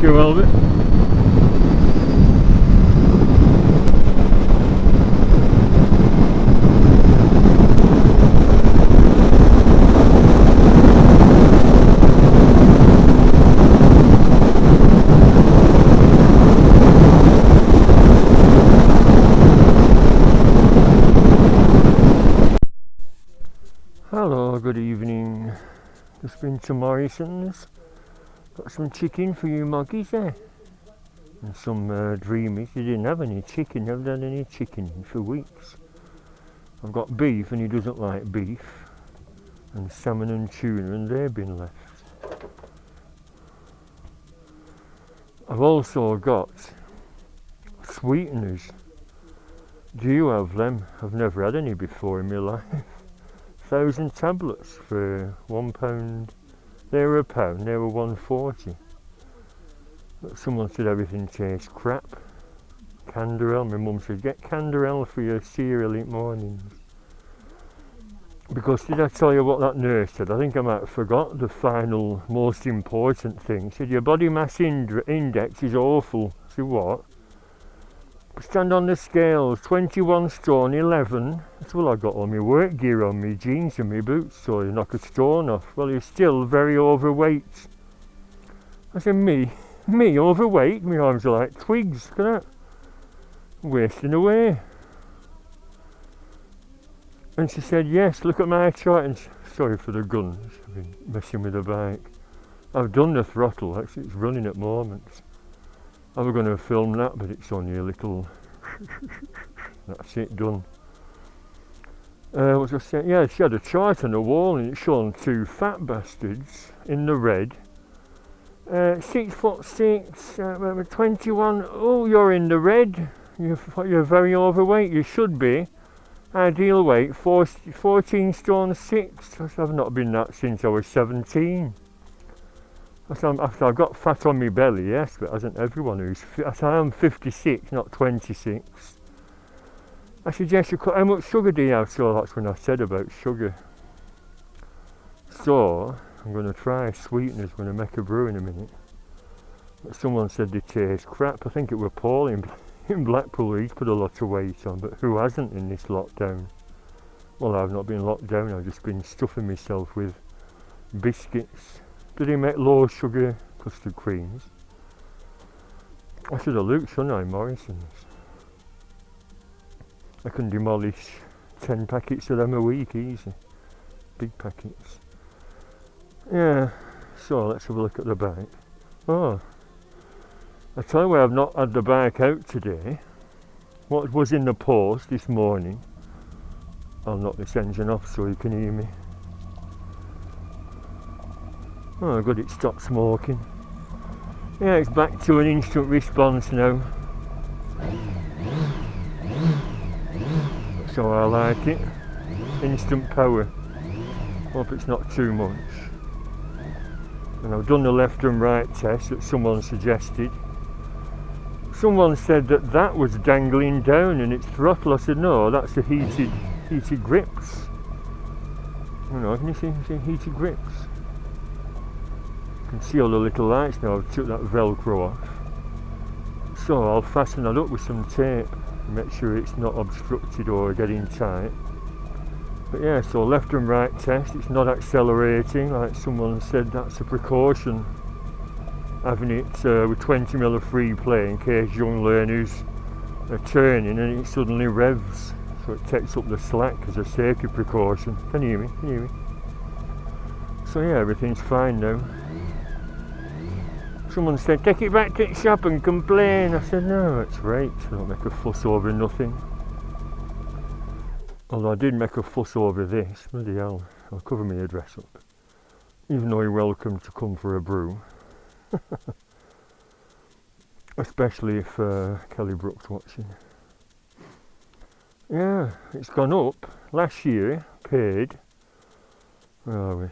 you, Albert. Hello, good evening. Just been to Morrison's. Got some chicken for you muggies there. And some dreamies. They didn't have any chicken, never had any chicken for weeks. I've got beef and he doesn't like beef. And salmon and tuna and they've been left. I've also got sweeteners. Do you have them? I've never had any before in my life. 1,000 tablets for £1. They were £1, they were £1.40. But someone said everything tastes crap. Canderel, my mum said get Canderel for your cereal in mornings. Because did I tell you what that nurse said? I think I might have forgot the final most important thing. She said your body mass index is awful. I said what? Stand on the scales, 21 stone 11. That's all I got all my work gear on, me jeans and my boots, so you knock a stone off. Well, you're still very overweight. I said, me overweight? My arms are like twigs, look at that. Wasting away. And she said, yes, look at my chart. And sorry for the guns, I've been messing with the bike. I've done the throttle, actually it's running at moments. I was going to film that, but it's only a little. That's it, done. What was I saying? Yeah, she had a chart on the wall and it showed 2 fat bastards in the red. 6'6", 21. Oh, you're in the red. You're very overweight. You should be. Ideal weight 14 stone 6. I've not been that since I was 17. I've got fat on my belly, yes, but hasn't everyone who's fit? I am 56, not 26. I suggest you cut. How much sugar do you have? So that's when I said about sugar. So I'm going to try sweeteners when I make a brew in a minute. But someone said they taste crap. I think it were Paul in Blackpool. He's put a lot of weight on, but who hasn't in this lockdown? Well, I've not been locked down. I've just been stuffing myself with biscuits. Did he make low sugar custard creams? I should have looked, shouldn't I, Morrison's? I can demolish 10 packets of them a week, easy. Big packets. Yeah, so let's have a look at the bike. Oh, I tell you why I've not had the bike out today. What was in the post this morning. I'll knock this engine off so you can hear me. Oh good, it stopped smoking. Yeah, it's back to an instant response now. That's how I like it. Instant power. Hope it's not too much. And I've done the left and right test that someone suggested. Someone said that was dangling down in its throttle. I said no, that's the heated grips. You know, can you see heated grips? You can see all the little lights now. I've took that velcro off, so I'll fasten that up with some tape and make sure it's not obstructed or getting tight. But yeah, so left and right test, it's not accelerating like someone said. That's a precaution, having it with 20mm of free play in case young learners are turning and it suddenly revs, so it takes up the slack as a safety precaution. Can you hear me? Can you hear me? So yeah, everything's fine now. Someone said, take it back to the shop and complain. I said, no, it's right. Don't make a fuss over nothing. Although I did make a fuss over this. Bloody hell, I'll cover my address up. Even though you're welcome to come for a brew. Especially if Kelly Brook's watching. Yeah, it's gone up. Last year, paid. Where are we?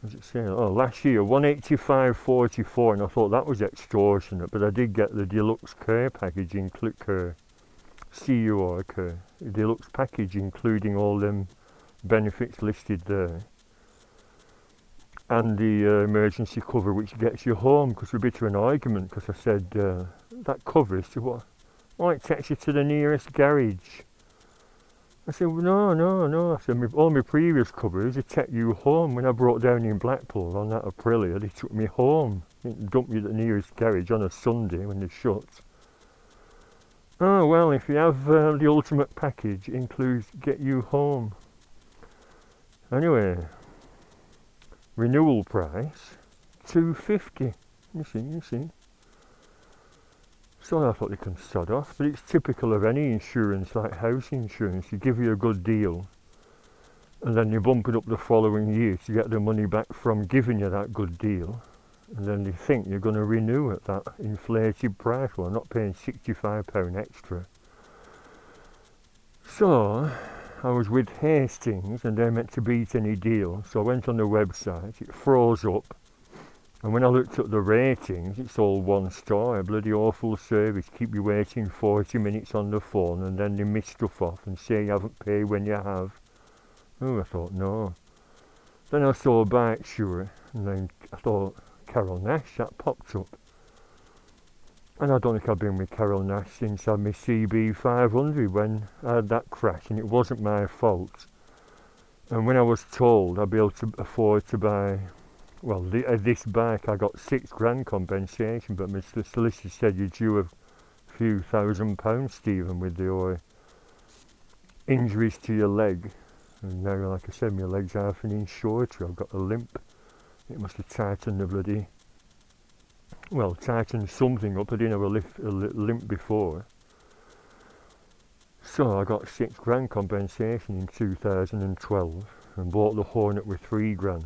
What does it say? Oh, last year 185.44, and I thought that was extortionate, but I did get the deluxe care package, the deluxe package including all them benefits listed there. and the emergency cover which gets you home, because we're a bit of an argument, because I said that cover is to what? Oh, it takes you to the nearest garage. I said, well, no. I said, all my previous covers, they take you home. When I brought down in Blackpool on that Aprilia, they took me home. They dumped me at the nearest garage on a Sunday when they're shut. Oh, well, if you have the ultimate package, it includes get you home. Anyway, renewal price, £250. You see. So I thought they can sod off, but it's typical of any insurance, like house insurance. They give you a good deal, and then you bump it up the following year to get the money back from giving you that good deal, and then they think you're going to renew at that inflated price. Well, I'm not paying £65 extra. So I was with Hastings, and they're meant to beat any deal, so I went on the website, it froze up. And when I looked at the ratings, it's all 1 star, a bloody awful service, keep you waiting 40 minutes on the phone, and then they miss stuff off and say you haven't paid when you have. Oh, I thought, no. Then I saw Bike Sure, and then I thought, Carole Nash, that popped up. And I don't think I've been with Carole Nash since I had my CB500 when I had that crash, and it wasn't my fault. And when I was told I'd be able to afford to buy, well, this bike, I got £6,000 compensation, but my solicitor said you're due a few £1,000, Stephen, with the injuries to your leg. And now, like I said, my leg's half an inch shorter. I've got a limp. It must have tightened the bloody, well, tightened something up. I didn't have a limp before. So I got £6,000 compensation in 2012 and bought the Hornet with £3,000.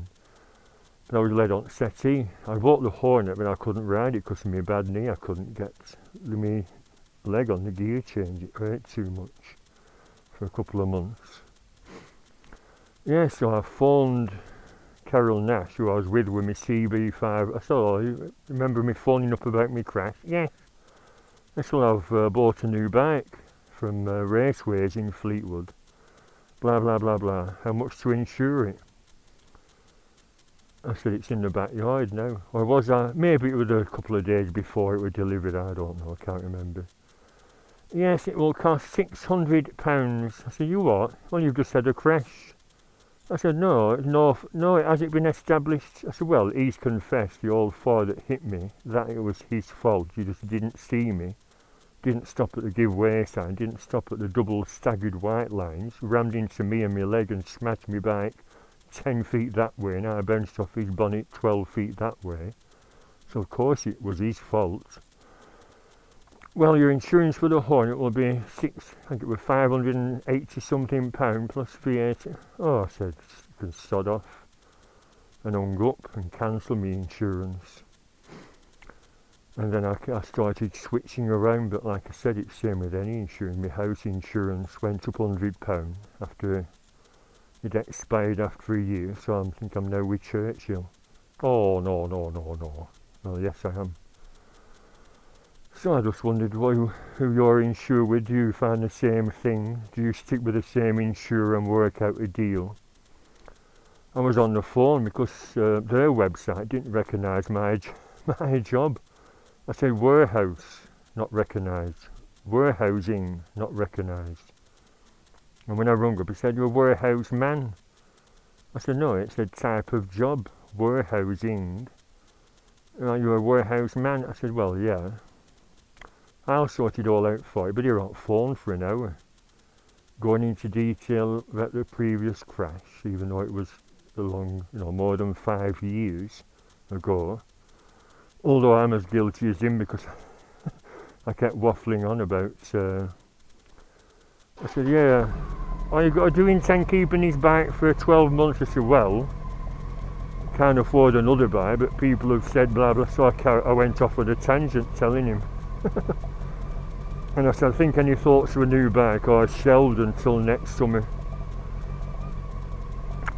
And I was led on settee. I bought the Hornet, but I couldn't ride it because of my bad knee. I couldn't get my leg on the gear change. It hurt too much for a couple of months. Yeah, so I phoned Carole Nash, who I was with my CB5. I said, oh, you remember me phoning up about my crash? Yes. I said, I've bought a new bike from Raceways in Fleetwood. Blah, blah, blah, blah. How much to insure it? I said, it's in the backyard now. Or was I? Maybe it was a couple of days before it was delivered. I don't know. I can't remember. Yes, it will cost £600. I said, you what? Well, you've just had a crash. I said, no, it hasn't been established. I said, well, he's confessed, the old father that hit me, that it was his fault. You just didn't see me. Didn't stop at the give way sign. Didn't stop at the double staggered white lines. Rammed into me and my leg and smashed me bike 10 feet that way, and I bounced off his bonnet 12 feet that way. So of course it was his fault. Well, your insurance for the Hornet will be I think it was £580 something plus VAT. Oh, I said, you can sod off. And hung up and cancelled my insurance. And then I started switching around, but like I said, it's the same with any insurance. My house insurance went up £100 after it expired after a year, so I think I'm now with Churchill. Oh, no. Well, yes, I am. So I just wondered who you're insured with. Do you find the same thing? Do you stick with the same insurer and work out a deal? I was on the phone because their website didn't recognise my job. I said warehouse, not recognised. Warehousing, not recognised. And when I rung up, he said, you're a warehouse man. I said, no, it's a type of job, warehousing. You're a warehouse man. I said, well, yeah. I'll sort it all out for you, but you're on phone for an hour. Going into detail about the previous crash, even though it was more than 5 years ago. Although I'm as guilty as him because I kept waffling on about, I said, yeah, do you intend keeping his bike for 12 months? I said, well, can't afford another bike, but people have said blah blah, so I went off on a tangent telling him. And I said, I think any thoughts of a new bike are shelved until next summer.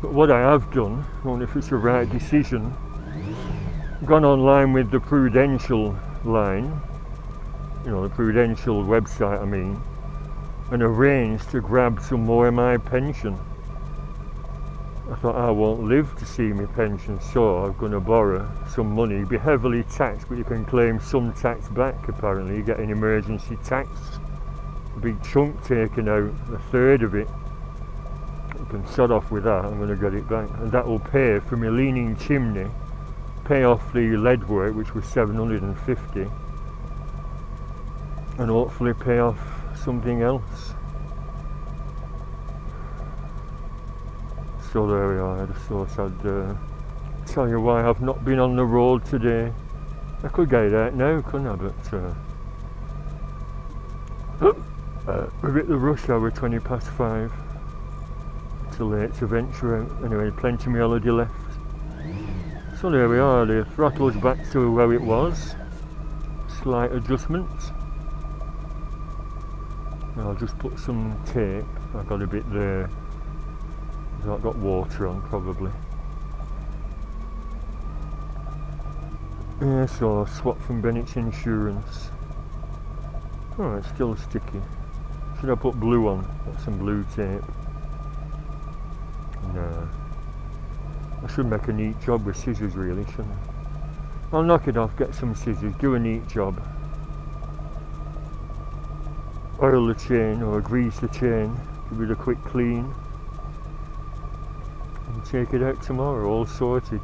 But what I have done, I don't know if it's the right decision, gone online with the Prudential line, the Prudential website I mean, and arranged to grab some more of my pension. I thought I won't live to see my pension, so I'm going to borrow some money, be heavily taxed, but you can claim some tax back apparently. You get an emergency tax, a big chunk taken out, a third of it. You can shut off with that, I'm going to get it back. And that will pay for my leaning chimney, pay off the lead work, which was 750, and hopefully pay off something else. So there we are. I just thought I'd tell you why I've not been on the road today. I could get it out now, couldn't I? But we've hit the rush hour, 5:20. Too late to venture out. Anyway, plenty of my holiday left. So there we are. The throttle's back to where it was. Slight adjustments. I'll just put some tape. I've got a bit there. I've got water on probably. Yeah, so swap from Bennetts Insurance. Oh, it's still sticky. Should I put blue on? Got some blue tape. No. I should make a neat job with scissors really, shouldn't I? I'll knock it off, get some scissors, do a neat job. Oil the chain or grease the chain, give it a quick clean. And take it out tomorrow, all sorted.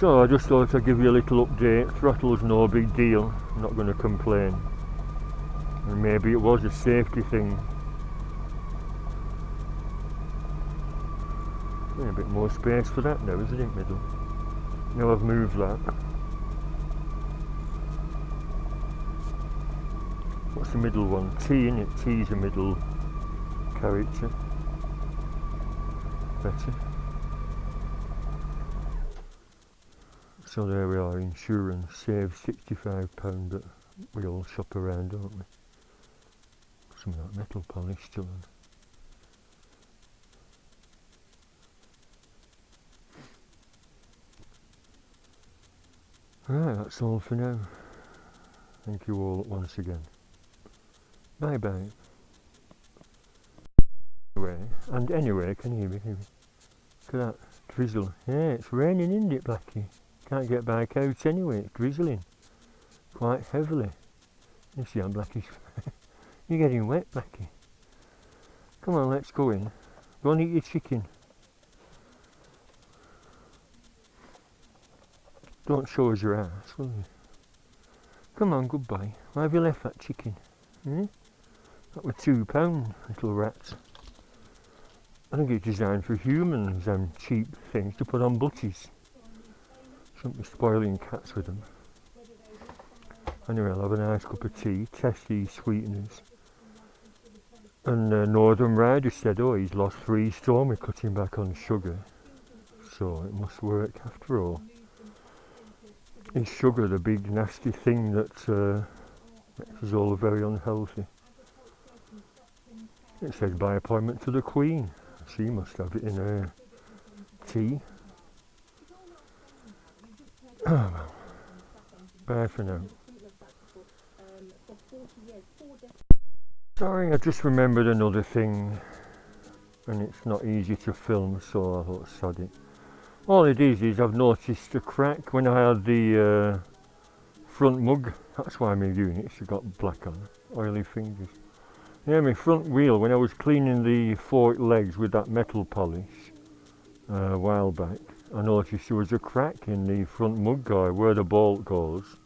So I just thought I'd give you a little update. Throttle's no big deal, I'm not going to complain. And maybe it was a safety thing. A bit more space for that now, isn't it, middle? Now I've moved that. What's the middle one? T, innit? T's a middle character. Better. So there we are, insurance, save £65, but we all shop around, don't we? Some of that metal polish still on. Right, that's all for now. Thank you all once again. Bye bye. Anyway, can you hear me? Look at that drizzle. Yeah, it's raining, isn't it, Blackie? Can't get back out anyway, it's drizzling. Quite heavily. You see on Blackie's You're getting wet, Blackie. Come on, let's go in. Go and eat your chicken. Don't show us your ass, will you? Come on, goodbye. Why have you left that chicken? Hmm? That was £2, little rats. I think it's designed for humans, them cheap things to put on butties. Shouldn't be spoiling cats with them. Anyway, I'll have a nice cup of tea, test these sweeteners. And Northern Rider said, oh, he's lost 3 stone with cutting back on sugar. So it must work after all. Is sugar the big nasty thing that makes us all very unhealthy? It says by appointment to the Queen. She must have it in her tea. Oh well. Bye for now. Sorry, I just remembered another thing, and it's not easy to film, so I thought sod it. All it is I've noticed a crack when I had the front mug. That's why my units have got black on, oily fingers. Yeah, my front wheel, when I was cleaning the fork legs with that metal polish a while back, I noticed there was a crack in the front mudguard where the bolt goes.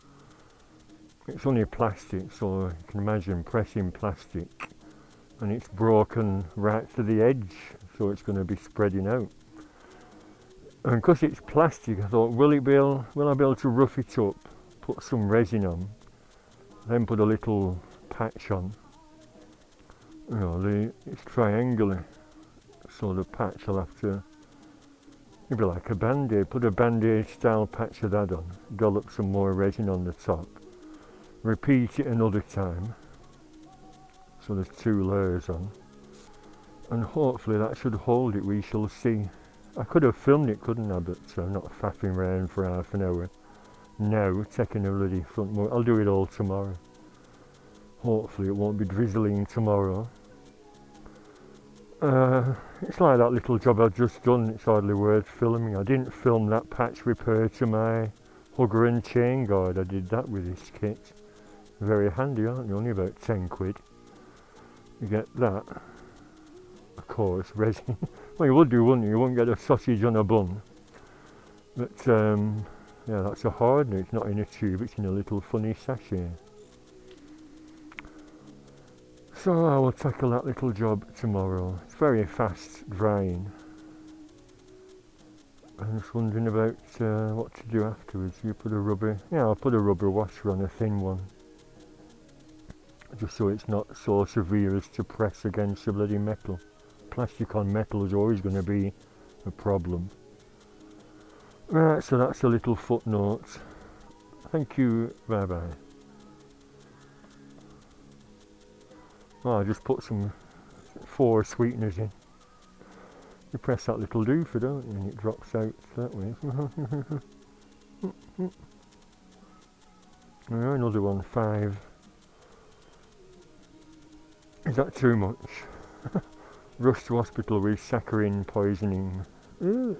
It's only plastic, so you can imagine pressing plastic, and it's broken right to the edge, so it's going to be spreading out. And because it's plastic, I thought, will I be able to rough it up, put some resin on, then put a little patch on. You know, it's triangular, so the patch I'll have to, it'll be like a band-aid, put a band-aid style patch of that on, dollop some more resin on the top, repeat it another time, so there's 2 layers on, and hopefully that should hold it, we shall see. I could have filmed it, couldn't I, but I'm not faffing around for half an hour now, taking a bloody front mud. I'll do it all tomorrow. Hopefully it won't be drizzling tomorrow. It's like that little job I've just done, it's hardly worth filming. I didn't film that patch repair to my hugger and chain guard. I did that with this kit. Very handy, aren't they? Only about 10 quid. You get that. Of course, resin. Well, you would do, wouldn't you? You wouldn't get a sausage on a bun. But, yeah, that's a hardener. It's not in a tube, it's in a little funny sachet. So I will tackle that little job tomorrow. It's very fast drying. I'm just wondering about what to do afterwards. You put a rubber, yeah, I'll put a rubber washer on, a thin one. Just so it's not so severe as to press against the bloody metal. Plastic on metal is always going to be a problem. Right, so that's a little footnote. Thank you, bye bye. Oh, I just put some 4 sweeteners in. You press that little doofer, don't you, and it drops out that way. Another one, 5. Is that too much? Rushed to hospital with saccharine poisoning. Ugh.